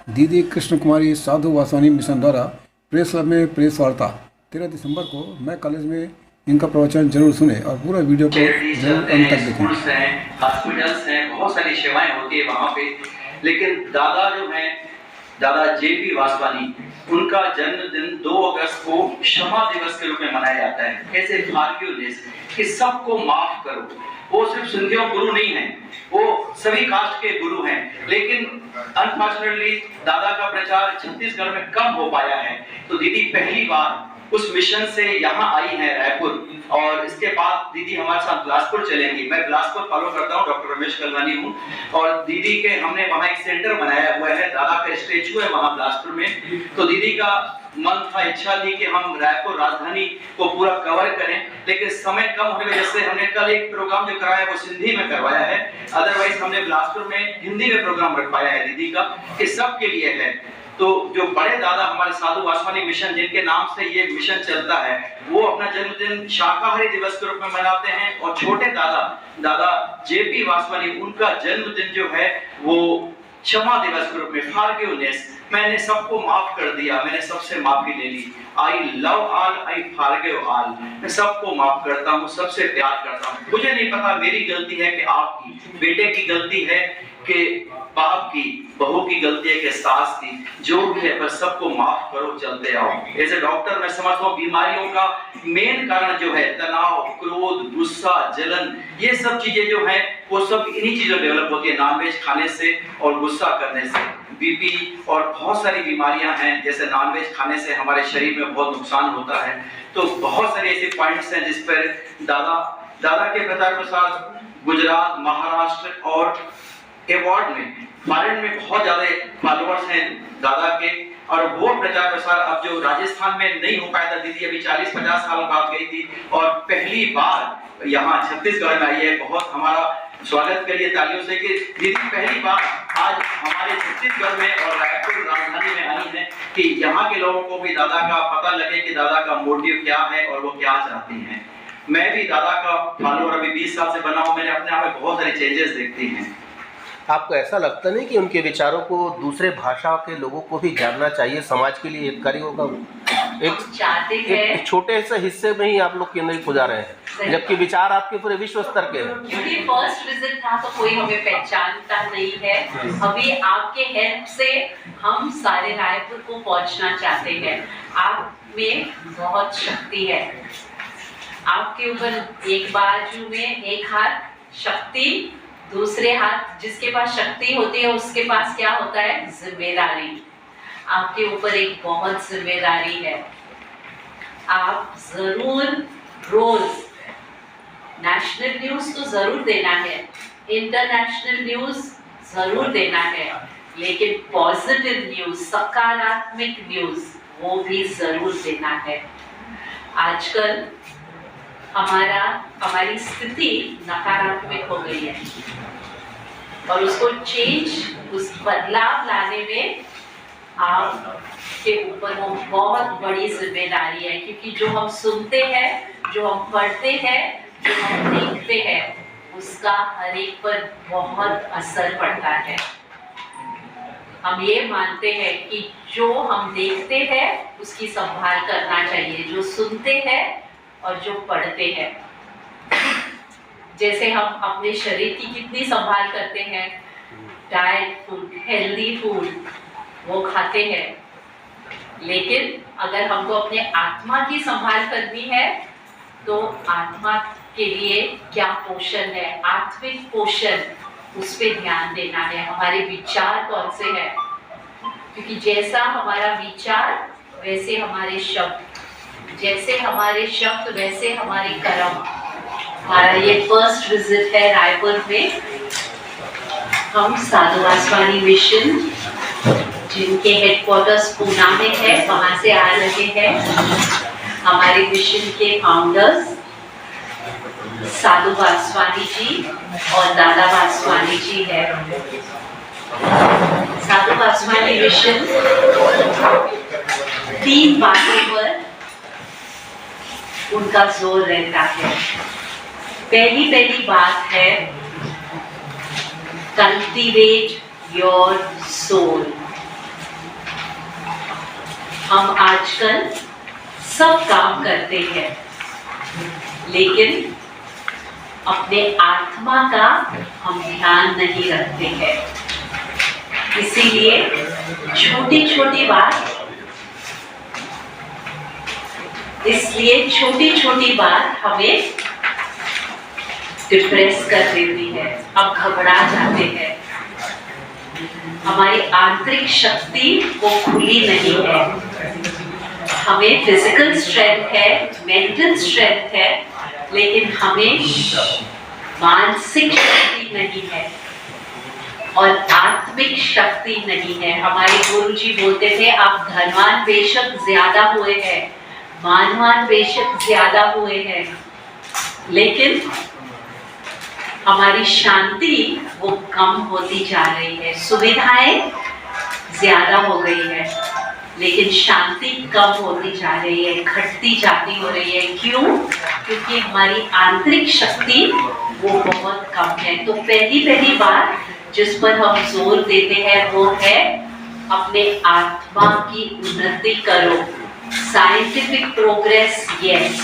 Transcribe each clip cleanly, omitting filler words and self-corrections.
दीदी कृष्ण कुमारी साधु वासवानी मिशन द्वारा press club में प्रेस वार्ता 13 दिसंबर को मैं कॉलेज में इनका प्रवचन जरूर सुने और पूरा वीडियो को जरूर अंत तक देखें। स्कूल्स हैं, हॉस्पिटल्स हैं, बहुत सारी सेवाएं होती है वहाँ पे। लेकिन दादा जो हैं, दादा JP वासवानी, उनका जन्मदिन 2 अगस्त को क्षमा दिवस के रूप में मनाया जाता है। ऐसे फॉरगिवनेस कि सबको माफ करो। वो सिर्फ सिंधियों गुरु नहीं हैं, वो सभी कास्ट के गुरु हैं। लेकिन अनफॉर्चुनेटली दादा का प्रचार छत्तीसगढ़ में कम हो पाया है। तो दीदी पहली बार उस मिशन से यहाँ आई है रायपुर, और इसके बाद दीदी हमारे साथ बिलासपुर चलेंगी। मैं बिलासपुर फॉलो करता हूँ, डॉक्टर रमेश कलवानी हूँ, और दीदी के हमने वहाँ एक सेंटर बनाया हुआ है, दादा का स्टेचू है वहाँ बिलासपुर में। तो दीदी का मन था, इच्छा थी कि हम रायपुर राजधानी को पूरा कवर करें, लेकिन समय कम होने की वजह से हमने कल एक प्रोग्राम जो कराया वो सिंधी में करवाया है। अदरवाइज हमने बिलासपुर में हिंदी में प्रोग्राम रखवाया है दीदी का, कि सबके लिए है। तो जो बड़े दादा हमारे साधु वासवानी मिशन, जिनके नाम से ये मिशन चलता है, वो अपना जन्मदिन शाकाहारी दिवस के रूप में मनाते हैं। और छोटे दादा, दादा JP वासवानी, उनका जन्मदिन जो है वो क्षमा दिवस के रूप में, फॉरगिवनेस, मैंने सबको माफ कर दिया, मैंने सबसे माफी ले ली। I love all, I forgive all. मैं सबको माफ करता हूँ, सबसे प्यार करता हूँ। मुझे नहीं पता मेरी गलती है कि आपकी, बेटे की गलती है कि बाप की, बहू की गलती है कि सास की, जो भी है, पर सबको माफ करो, चलते आओ। एज ए डॉक्टर मैं समझता हूँ बीमारियों का मेन कारण जो है तनाव, क्रोध, गुस्सा, जलन, ये सब चीजें जो है वो सब इन्हीं चीजों डेवलप होती है, नॉनवेज खाने से और गुस्सा करने से। BP और बहुत सारी बीमारियां हैं, जैसे नॉनवेज खाने से हमारे शरीर में बहुत नुकसान होता है। तो बहुत सारे ऐसे पॉइंट्स हैं जिस पर दादा के प्रचार प्रसार गुजरात, महाराष्ट्र और अवार्ड में, फॉरेन में बहुत ज्यादा फॉलोअर्स हैं दादा के। और वो प्रचार प्रसार अब जो राजस्थान में नहीं हो पाया था, दीदी अभी 40-50 साल बाद गई थी और पहली बार यहाँ छत्तीसगढ़ में आई है। बहुत हमारा स्वागत करिए तालियों से कि दीदी पहली बार आज हमारे छत्तीसगढ़ में और रायपुर राजधानी में आई है, कि यहाँ के लोगों को भी दादा का पता लगे कि दादा का मोटिव क्या है और वो क्या चाहती हैं। मैं भी दादा का फॉलोअर अभी 20 साल से बना हूँ, मैंने अपने आप में बहुत सारे चेंजेस देखती हैं। आपको ऐसा लगता नहीं कि उनके विचारों को दूसरे भाषा के लोगों को भी जानना चाहिए, समाज के लिए हितकारी होगा? एक छोटे से हिस्से में ही आप लोग केंद्रित हो जा रहे हैं, जबकि विचार आपके पूरे विश्व स्तर के हैं। क्योंकि फर्स्ट विजिट था तो कोई हमें पहचानता नहीं है। अभी आपके हेल्प से हम सारे रायपुर को पहुंचना चाहते हैं। आप में बहुत शक्ति है, आपके ऊपर एक बाजू में एक हाथ शक्ति, दूसरे हाथ, जिसके पास शक्ति होती है उसके पास क्या होता है? जिम्मेदारी। आपके ऊपर एक बहुत जिम्मेदारी है। आप जरूर रोज नेशनल न्यूज तो जरूर देना है, इंटरनेशनल न्यूज जरूर देना है, लेकिन पॉजिटिव न्यूज, सकारात्मक न्यूज, वो भी जरूर देना है। आजकल हमारी स्थिति नकारात्मक हो गई है और उसको उस बदलाव लाने में आपके ऊपर वो बहुत बड़ी जिम्मेदारी है। क्योंकि जो हम सुनते हैं, जो हम पढ़ते हैं, जो हम देखते हैं, उसका हर एक पर बहुत असर पड़ता है। हम ये मानते हैं कि जो हम देखते हैं उसकी संभाल करना चाहिए, जो सुनते हैं और जो पढ़ते हैं। जैसे हम अपने शरीर की कितनी संभाल करते हैं, डाइट फूड, हेल्दी फूड वो खाते हैं, लेकिन अगर हमको अपने आत्मा की संभाल करनी है तो आत्मा के लिए क्या पोषण है, आत्मिक पोषण, उस पे ध्यान देना है। हमारे विचार कौन से हैं, क्योंकि जैसा हमारा विचार वैसे हमारे शब्द, जैसे हमारे शब्द वैसे हमारे कर्म। हमारा ये फर्स्ट विजिट है रायपुर में। हम साधु वासवानी मिशन, जिनके हेडक्वार्टर्स पूना में है, वहाँ से आ रहे हैं। हमारे मिशन के फाउंडर्स साधु वासवानी जी और दादा वासवानी जी है। साधु वासवानी मिशन 3 बातों पर उनका जोर रहता है। पहली बात है कल्टीवेट योर सोल, हम आजकल सब काम करते हैं, लेकिन अपने आत्मा का हम ध्यान नहीं रखते हैं। इसीलिए छोटी छोटी बात हमें डिप्रेस कर देती है, हम घबरा जाते हैं। हमारी आंतरिक शक्ति वो खुली नहीं है। हमें फिजिकल स्ट्रेंथ है, मेंटल स्ट्रेंथ है, लेकिन हमें मानसिक शक्ति नहीं है और आत्मिक शक्ति नहीं है। हमारे गुरुजी बोलते थे, आप धनवान बेशक ज्यादा हुए हैं, मानवान बेशक ज्यादा हुए हैं, लेकिन हमारी शांति वो कम होती जा रही है। सुविधाएं ज्यादा हो गई है, लेकिन शांति कम होती जा रही है, घटती जाती हो रही है। क्यों? क्योंकि हमारी आंतरिक शक्ति वो बहुत कम है। तो पहली बात जिस पर हम जोर देते हैं वो है अपने आत्मा की उन्नति करो। Scientific progress yes,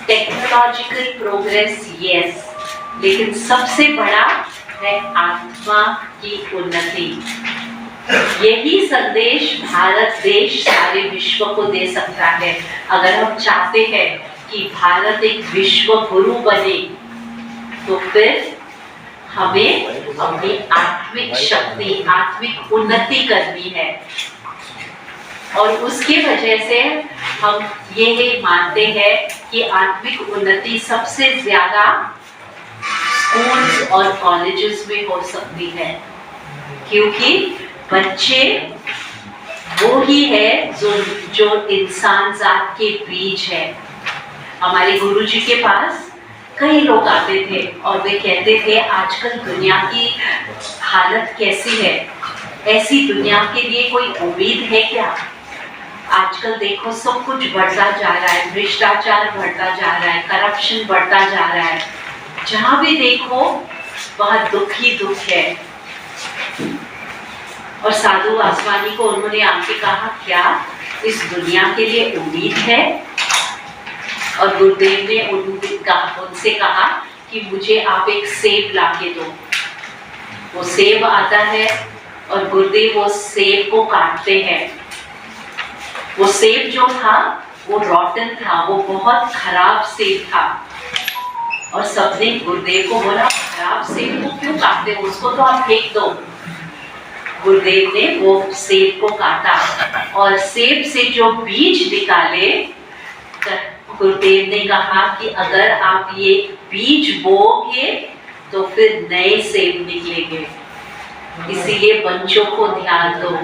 technological progress yes, लेकिन सबसे बड़ा है आत्मा की उन्नति। यही संदेश भारत देश सारे विश्व को दे सकता है। अगर हम चाहते हैं कि भारत एक विश्व गुरु बने, तो फिर हमें अपनी आत्मिक शक्ति, आत्मिक उन्नति करनी है। और उसकी वजह से हम ये मानते हैं कि आत्मिक उन्नति सबसे ज्यादा स्कूल्स और कॉलेजेस में हो सकती है, क्योंकि बच्चे वो ही है जो इंसान जात के बीज है। हमारे गुरुजी के पास कई लोग आते थे और वे कहते थे, आजकल दुनिया की हालत कैसी है, ऐसी दुनिया के लिए कोई उम्मीद है क्या? आजकल देखो सब कुछ बढ़ता जा रहा है, भ्रष्टाचार बढ़ता जा रहा है, करप्शन बढ़ता जा रहा है, जहाँ भी देखो वहाँ दुख ही दुख है। और साधु वासवानी को उन्होंने आके कहा, क्या इस दुनिया के लिए उम्मीद है? और गुरुदेव ने उनसे कहा कि मुझे आप एक सेब ला के दो। वो सेब आता है और गुरुदेव वो सेब को काटते हैं। वो सेब जो था वो रॉटन था, वो बहुत खराब सेब था। और सबने गुरुदेव को बोला, खराब सेब को क्यों काटते हो, उसको तो आप फेंक दो। गुरुदेव ने वो सेब को काटा और सेब से जो बीज निकाले, गुरुदेव ने कहा कि अगर आप ये बीज बोओगे तो फिर नए सेब निकलेंगे। इसीलिए बच्चों को ध्यान दो।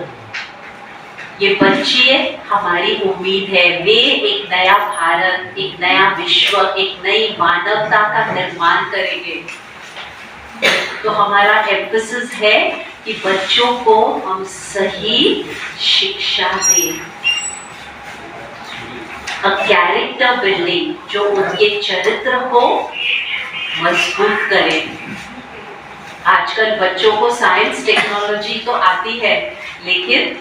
ये बच्चे हमारी उम्मीद है, वे एक नया भारत, एक नया विश्व, एक नई मानवता का निर्माण करेंगे। तो हमारा एम्फेसिस है कि बच्चों को हम सही शिक्षा दें, कैरेक्टर बिल्डिंग, जो उनके चरित्र को मजबूत करे। आजकल बच्चों को साइंस टेक्नोलॉजी तो आती है, लेकिन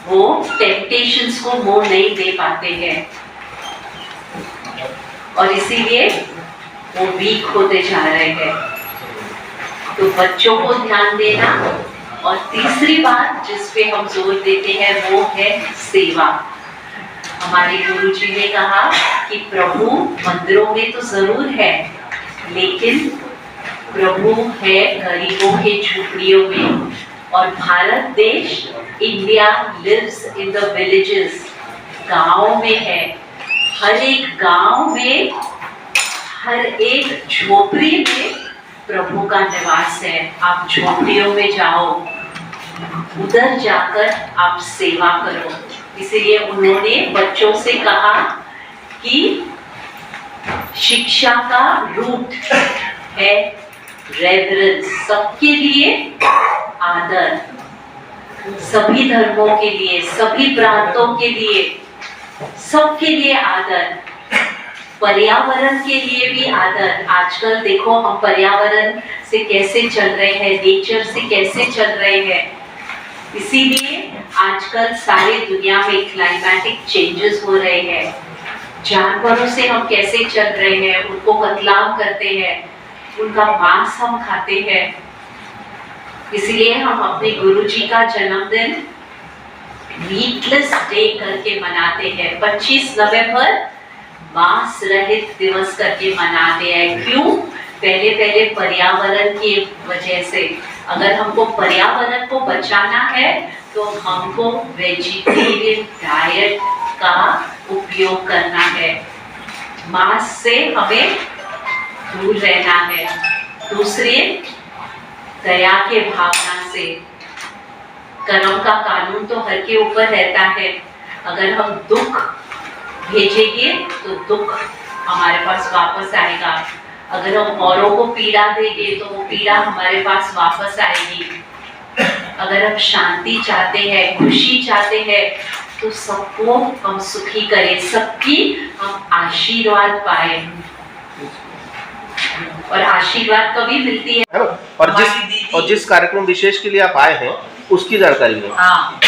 वो टेम्पटेशंस को मोड़ नहीं दे पाते हैं और इसीलिए वो वीक होते जा रहे हैं। तो बच्चों को ध्यान देना। और तीसरी बात जिस पे हम जोर देते हैं वो है सेवा। हमारे गुरुजी ने कहा कि प्रभु मंदिरों में तो जरूर है, लेकिन प्रभु है गरीबों के झोपड़ियों में। और भारत देश, India lives in the villages, गाँव में है। हर एक गांव में, हर एक झोपड़ी में प्रभु का निवास है। आप झोपड़ियों में जाओ, उधर जाकर आप सेवा करो। इसलिए उन्होंने बच्चों से कहा कि शिक्षा का रूट है रेवरेंस, सबके लिए आदर, सभी धर्मों के लिए, सभी प्रांतों के लिए, सबके लिए आदर, पर्यावरण के लिए भी आदर। आजकल देखो हम पर्यावरण से कैसे चल रहे हैं, नेचर से कैसे चल रहे हैं। इसीलिए आजकल सारे दुनिया में क्लाइमेटिक चेंजेस हो रहे हैं, जानवरों से हम कैसे चल रहे हैं, उनको कत्लेआम करते हैं, उनका मांस हम खाते हैं। इसलिए हम अपने गुरुजी का जन्मदिन मीटलेस डे करके मनाते हैं। 25 नवंबर मांस रहित दिवस करके मनाते हैं। क्यों? पहले पर्यावरण की वजह से। अगर हमको पर्यावरण को बचाना है तो हमको वेजिटेरियन डाइट का उपयोग करना है। मांस से हमें दूर रहना है। दूसरे, दया के भावना से। कर्म का कानून तो हर के ऊपर रहता है। अगर हम दुख भेजेंगे तो दुख हमारे पास वापस आएगा। अगर हम औरों को पीड़ा देंगे तो वो पीड़ा हमारे पास वापस आएगी। अगर हम शांति चाहते हैं, खुशी चाहते हैं, तो सबको हम सुखी करें, सबकी हम आशीर्वाद पाए। और आशीर्वाद कभी मिलती है ना? और जिस कार्यक्रम विशेष के लिए आप आए हैं उसकी जानकारी दें। हाँ,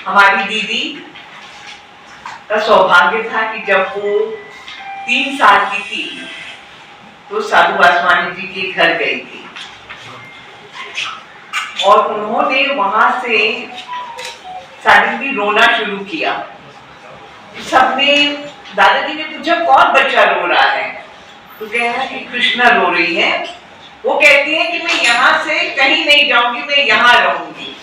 हमारी दीदी का सौभाग्य था कि जब वो 3 साल की थी तो साधु वासवानी जी के घर गई थी और उन्होंने वहां से सडनली रोना शुरू किया। सबने, दादाजी ने पूछा कौन बच्चा रो रहा है, तो कह रहा है कि कृष्णा रो रही है। वो कहती है कि मैं यहाँ से कहीं नहीं जाऊंगी, मैं यहाँ रहूंगी।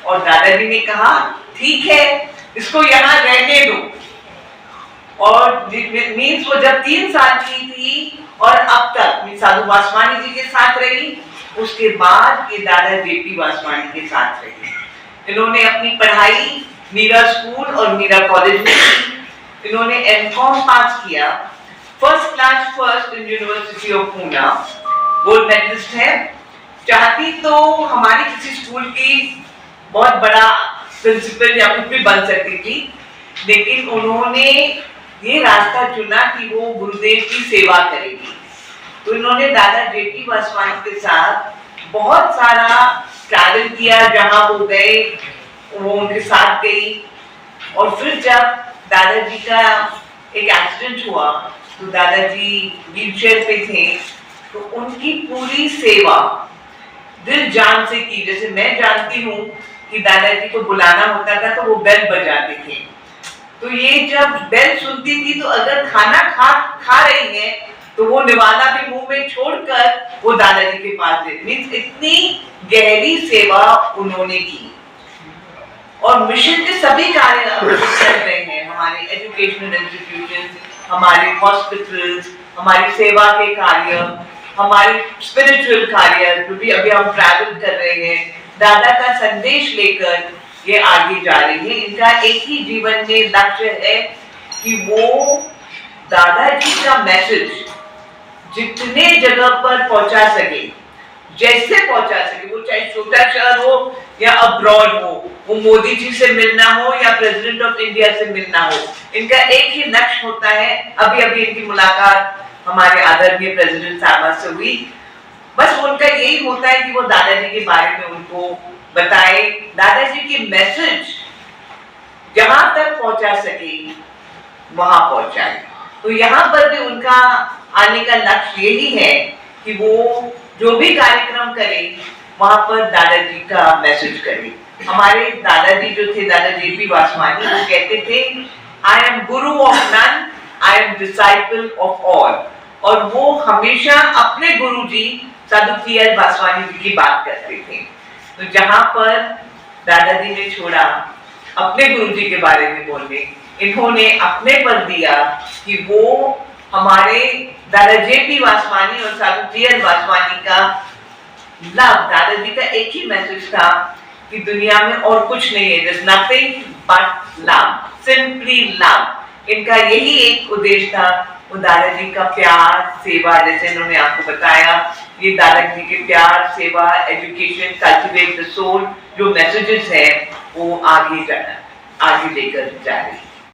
और दादाजी ने कहा ठीक है, इसको यहाँ रहने दो। और मीन्स वो जब 3 साल की थी और अब तक साधु वासवानी जी के साथ रही, उसके बाद ये दादा जेपी वासवानी के साथ रही। इन्होंने अपनी पढ़ाई मीरा स्कूल और मीरा कॉलेज में की। इन्होंने एमकॉम पास किया, first class first in university of Poona, gold medallist है। चाहती तो हमारी किसी स्कूल की बहुत बड़ा प्रिंसिपल या कुछ भी बन सकती थी, लेकिन उन्होंने ये रास्ता चुना कि वो गुरुदेव की सेवा करेगी। तो इन्होंने दादा जेपी वासवानी के साथ बहुत सारा ट्रैवल किया, जहां वो गए वो उनके साथ गई। और फिर जब दादाजी का एक एक्सीडेंट हुआ तो दादाजी व्हीलचेयर पे थे, तो उनकी पूरी सेवा दिल जान से की। जैसे मैं जानती हूँ कि दादाजी को बुलाना होता था तो वो बेल बजाते थे, तो ये जब बेल सुनती थी तो अगर खाना खा रही है तो वो निवाला भी मुंह में छोड़कर वो दादाजी के पास थे। मीन्स इतनी गहरी सेवा उन्होंने की। और मिशन के सभी कार्य कर रहे हैं, हमारे एजुकेशनल इंस्टीट्यूशंस, हमारे हॉस्पिटल्स, हमारी सेवा के कार्य, हमारे स्पिरिचुअल कार्य, क्योंकि अभी हम ट्रैवल कर रहे हैं, दादा का संदेश लेकर ये आगे जा रही है। इनका एक ही जीवन में लक्ष्य है कि वो दादाजी का मैसेज जितने जगह पर पहुंचा सके, जैसे पहुंचा सके, वो चाहे छोटा शहर हो या अब्रॉड हो, वो मोदी जी से मिलना हो या प्रेसिडेंट ऑफ इंडिया से मिलना हो, इनका एक ही लक्ष्य होता है। अभी अभी इनकी मुलाकात हमारे आदरणीय प्रेसिडेंट साहब से हुई। बस उनका यही होता है कि वो दादाजी के बारे में उनको बताए, दादाजी की मैसेज जहां तक पहुंचा सके वहां पहुंचाए। तो यहाँ पर भी उनका आने का लक्ष्य यही है कि वो जो भी कार्यक्रम करें वहां पर दादाजी का मैसेज करें। हमारे दादाजी जो थे, दादा जेपी वासवानी, वो कहते थे I am guru of none, I am disciple of all. और वो हमेशा अपने गुरु जी साधु पीएल वासवानी जी की बात करते थे। तो जहां पर दादाजी ने छोड़ा अपने गुरुजी के बारे में बोलने, इन्होंने अपने पर दिया कि वो हमारे दादा जेपी वासवानी और साधु पीएल वासवानी का लव, दादाजी का एक ही मैसेज था कि दुनिया में और कुछ नहीं है, there's nothing but love, simply love। इनका यही एक उद्देश्य था, वो दादाजी का प्यार, सेवा, जैसे इन्होंने आपको बताया, ये दादाजी के प्यार, सेवा, एजुकेशन, कल्टिवेट द सोल, जो मैसेजेस हैं वो आगे लेकर जा रही है।